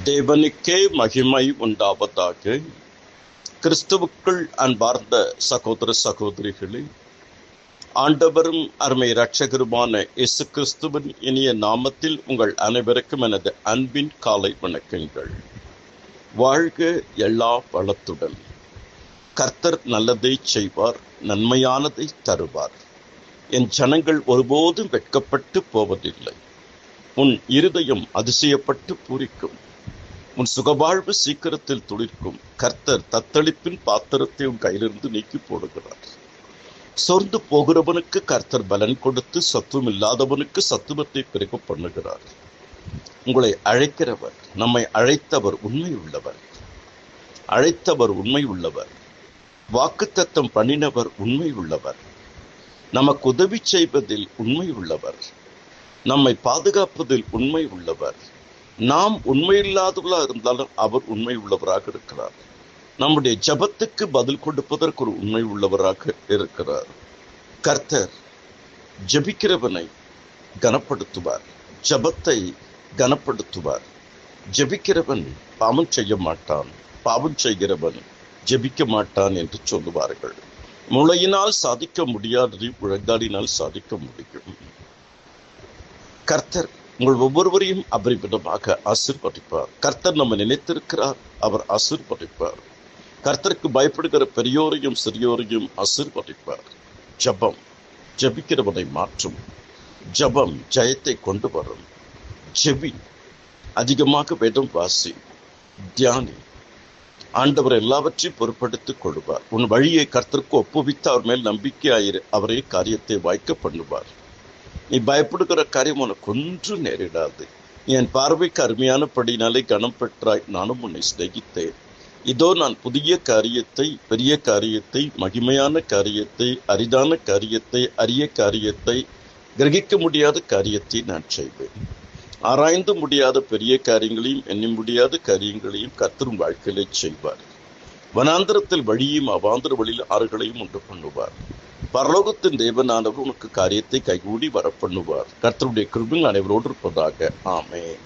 தேவனுக்கே மகிமை உண்டாவதாக. கிறிஸ்துவுக்குள் அன்பார்ந்த சகோதர சகோதரிகளே, ஆண்டவரும் அருமை இரட்சகருமான இயேசு கிறிஸ்துவின் இனிய நாமத்தில் உங்கள் அனைவருக்கும் எனது அன்பின் காலை வணக்கங்கள். வாழ்க எல்லா வளத்துடன். கர்த்தர் நல்லதை செய்வார், நன்மையானதை தருவார். என் ஜனங்கள் ஒருபோதும் வெட்கப்பட்டு போவதில்லை. உன் இருதயம் அதிசயப்பட்டு பூரிக்கும். உன் சுகவாழ்வு சீக்கிரத்தில் துளிர்க்கும். கர்த்தர் தத்தளிப்பின் பாத்திரத்தை உன் கையிலிருந்து நீக்கி போடுகிறார். சொர்ந்து போகிறவனுக்கு கர்த்தர் பலன் கொடுத்து சத்துவம் இல்லாதவனுக்கு சத்துவத்தை பெருக பண்ணுகிறார். உங்களை அழைக்கிறவர், நம்மை அழைத்தவர் உண்மை உள்ளவர். அழைத்தவர் உண்மை உள்ளவர். வாக்குத்தத்தம் பண்ணினவர் உண்மை உள்ளவர். நமக்கு உதவி செய்வதில் உண்மை உள்ளவர். நம்மை பாதுகாப்பதில் உண்மை உள்ளவர். நாம் உண்மையில்லாதவர்களாக இருந்தாலும் அவர் உண்மை உள்ளவராக இருக்கிறார். நம்முடைய ஜபத்துக்கு பதில் கொடுப்பதற்கு ஒரு உண்மை உள்ளவராக இருக்கிறார். கர்த்தர் ஜபிக்கிறவனை கனப்படுத்துவார், ஜபத்தை கனப்படுத்துவார். ஜபிக்கிறவன் பாவம் செய்ய மாட்டான், பாவம் செய்கிறவன் ஜபிக்க மாட்டான் என்று சொல்லுவார்கள். முளையினால் சாதிக்க முடியாததை முழங்காலினால் சாதிக்க முடியும். கர்த்தர் உங்கள் ஒவ்வொருவரையும் அபரிமிதமாக ஆசீர்வதிப்பார். கர்த்தர் நம்ம நினைத்திருக்கிறார், அவர் ஆசீர்வதிப்பார். கர்த்தருக்கு பயப்படுகிற பெரியோரையும் சிறியோரையும் ஆசீர்வதிப்பார். ஜபம் ஜபிக்கிறவனை மாற்றும். ஜபம் ஜெயத்தை கொண்டு வரும். ஜெபி, அதிகமாக வேதம் வாசி, தியானி. ஆண்டவர் எல்லாவற்றையும் பொறுப்படுத்திக் கொள்வார். உன் வழியை கர்த்தருக்கு ஒப்புவித்து அவர் மேல் நம்பிக்கையாயிரு, அவரே காரியத்தை வாய்க்க பண்ணுவார். நீ பயப்படுகிற காரியம் உனக்கு ஒன்றும் நேரிடாது. என் பார்வைக்கு அருமையானபடினாலே கனம் பெற்றாய், நானும் உன்னை சிநேகித்தேன். இதோ நான் புதிய காரியத்தை, பெரிய காரியத்தை, மகிமையான காரியத்தை, அரிதான காரியத்தை, அரிய காரியத்தை, கிரகிக்க முடியாத காரியத்தை நான் செய்வேன். ஆராய்ந்து முடியாத பெரிய காரியங்களையும் எண்ணி முடியாத காரியங்களையும் கர்த்தரும் வாழ்க்கையிலே செய்வார். வனாந்திரத்தில் வழியும் அவாந்திர வழியில் ஆறுகளையும் உண்டு பண்ணுவார். பரலோகத்தின் தேவனானவர் உனக்கு காரியத்தை கைகூடி வரப்பண்ணுவார். கர்த்தருடைய கிருபை அனைவரோடு இருப்பதாக. ஆமென்.